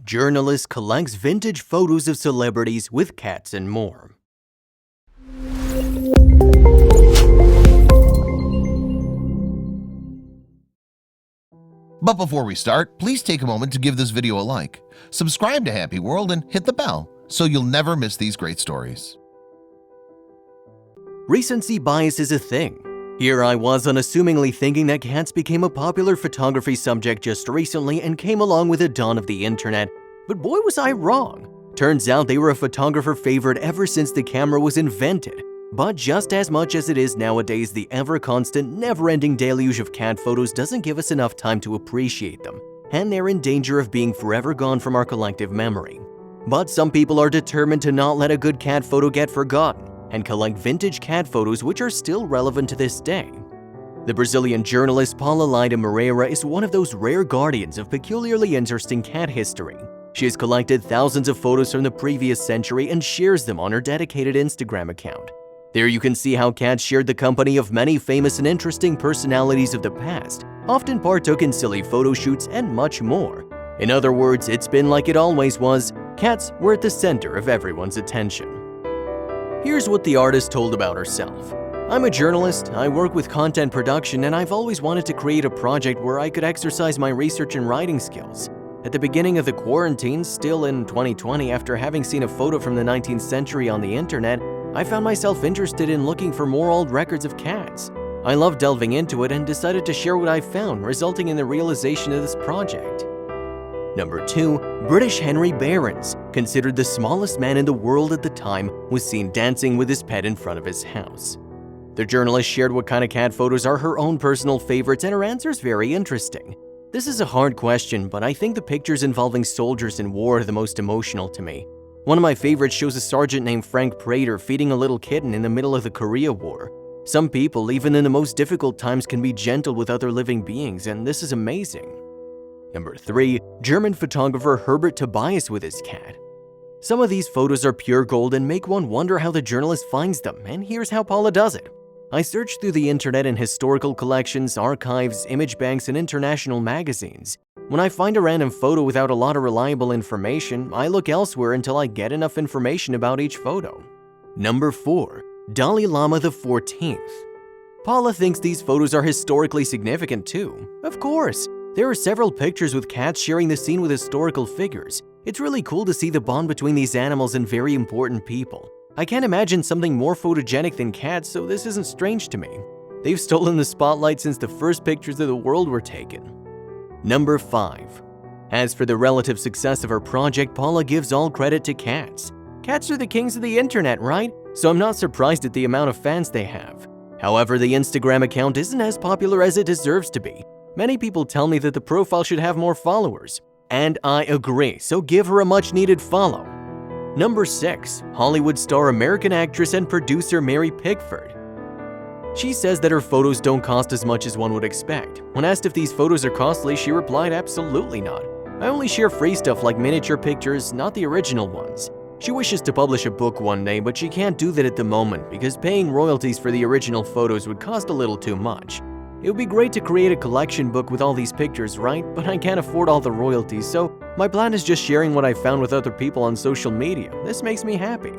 Journalist collects vintage photos of celebrities with cats and more. But before we start, please take a moment to give this video a like, subscribe to HappyWorld, and hit the bell so you'll never miss these great stories. Recency bias is a thing. Here I was unassumingly thinking that cats became a popular photography subject just recently and came along with the dawn of the internet, but boy was I wrong. Turns out they were a photographer favorite ever since the camera was invented. But just as much as it is nowadays, the ever-constant, never-ending deluge of cat photos doesn't give us enough time to appreciate them, and they're in danger of being forever gone from our collective memory. But some people are determined to not let a good cat photo get forgotten, and collect vintage cat photos which are still relevant to this day. The Brazilian journalist Paula Laida Moreira is one of those rare guardians of peculiarly interesting cat history. She has collected thousands of photos from the previous century and shares them on her dedicated Instagram account. There you can see how cats shared the company of many famous and interesting personalities of the past, often partook in silly photo shoots, and much more. In other words, it's been like it always was. Cats were at the center of everyone's attention. Here's what the artist told about herself. I'm a journalist, I work with content production, and I've always wanted to create a project where I could exercise my research and writing skills. At the beginning of the quarantine, still in 2020, after having seen a photo from the 19th century on the internet, I found myself interested in looking for more old records of cats. I loved delving into it and decided to share what I found, resulting in the realization of this project. Number 2. British Henry Behrens, considered the smallest man in the world at the time, was seen dancing with his pet in front of his house. The journalist shared what kind of cat photos are her own personal favorites, and her answer is very interesting. This is a hard question, but I think the pictures involving soldiers in war are the most emotional to me. One of my favorites shows a sergeant named Frank Prater feeding a little kitten in the middle of the Korea War. Some people, even in the most difficult times, can be gentle with other living beings, and this is amazing. Number 3. German photographer Herbert Tobias with his cat. Some of these photos are pure gold and make one wonder how the journalist finds them, and here's how Paula does it. I searched through the internet in historical collections, archives, image banks, and international magazines. When I find a random photo without a lot of reliable information, I look elsewhere until I get enough information about each photo. Number 4. Dalai Lama XIV. Paula thinks these photos are historically significant too. Of course, there are several pictures with cats sharing the scene with historical figures. It's really cool to see the bond between these animals and very important people. I can't imagine something more photogenic than cats, so this isn't strange to me. They've stolen the spotlight since the first pictures of the world were taken. Number 5. As for the relative success of her project, Paula gives all credit to cats. Cats are the kings of the internet, right? So I'm not surprised at the amount of fans they have. However, the Instagram account isn't as popular as it deserves to be. Many people tell me that the profile should have more followers. And I agree, so give her a much-needed follow. Number 6. Hollywood star, American actress, and producer Mary Pickford. She says that her photos don't cost as much as one would expect. When asked if these photos are costly, she replied, "Absolutely not. I only share free stuff like miniature pictures, not the original ones." She wishes to publish a book one day, but she can't do that at the moment because paying royalties for the original photos would cost a little too much. It would be great to create a collection book with all these pictures, right? But I can't afford all the royalties, so my plan is just sharing what I found with other people on social media. This makes me happy.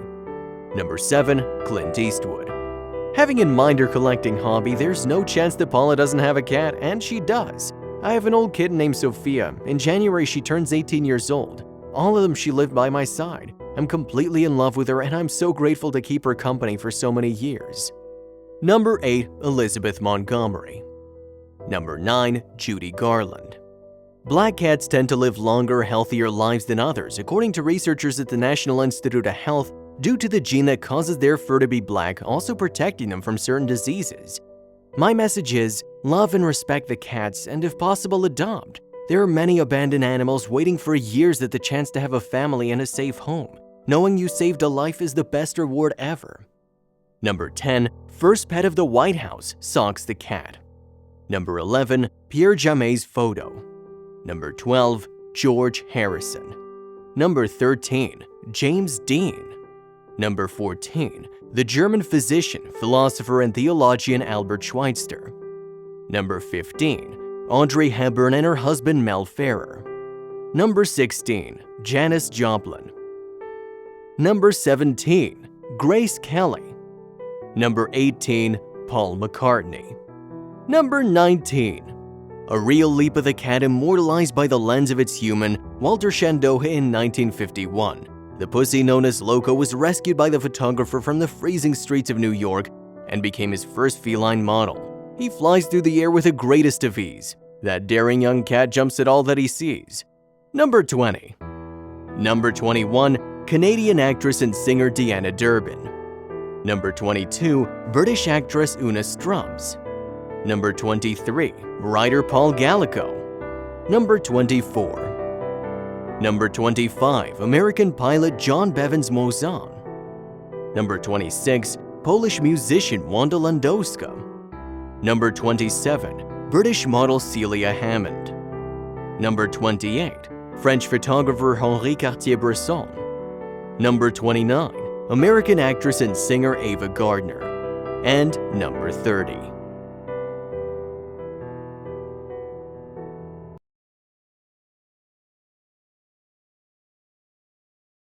Number 7. Clint Eastwood. Having in mind her collecting hobby, there's no chance that Paula doesn't have a cat, and she does. I have an old kitten named Sophia. In January, she turns 18 years old. All of them she lived by my side. I'm completely in love with her, and I'm so grateful to keep her company for so many years. Number 8. Elizabeth Montgomery. Number 9. Judy Garland. Black cats tend to live longer, healthier lives than others, according to researchers at the National Institute of Health, due to the gene that causes their fur to be black, also protecting them from certain diseases. My message is, love and respect the cats, and if possible, adopt. There are many abandoned animals waiting for years at the chance to have a family and a safe home. Knowing you saved a life is the best reward ever. Number 10. First pet of the White House, Socks the cat. Number 11. Pierre Jamet's photo. Number 12. George Harrison. Number 13. James Dean. Number 14. The German physician, philosopher, and theologian Albert Schweitzer. Number 15. Audrey Hepburn and her husband Mel Ferrer. Number 16. Janis Joplin. Number 17. Grace Kelly. Number 18. Paul McCartney. Number 19. A real leap of the cat immortalized by the lens of its human, Walter Shandoha in 1951. The pussy known as Loco was rescued by the photographer from the freezing streets of New York and became his first feline model. He flies through the air with the greatest of ease. That daring young cat jumps at all that he sees. Number 20. Number 21. Canadian actress and singer Deanna Durbin. Number 22. British actress Una Strums. Number 23. Writer Paul Gallico. Number 24. Number 25. American pilot John Bevins Mozan. Number 26. Polish musician Wanda Landowska. Number 27. British model Celia Hammond. Number 28. French photographer Henri Cartier-Bresson. Number 29. American actress and singer Ava Gardner. And number 30.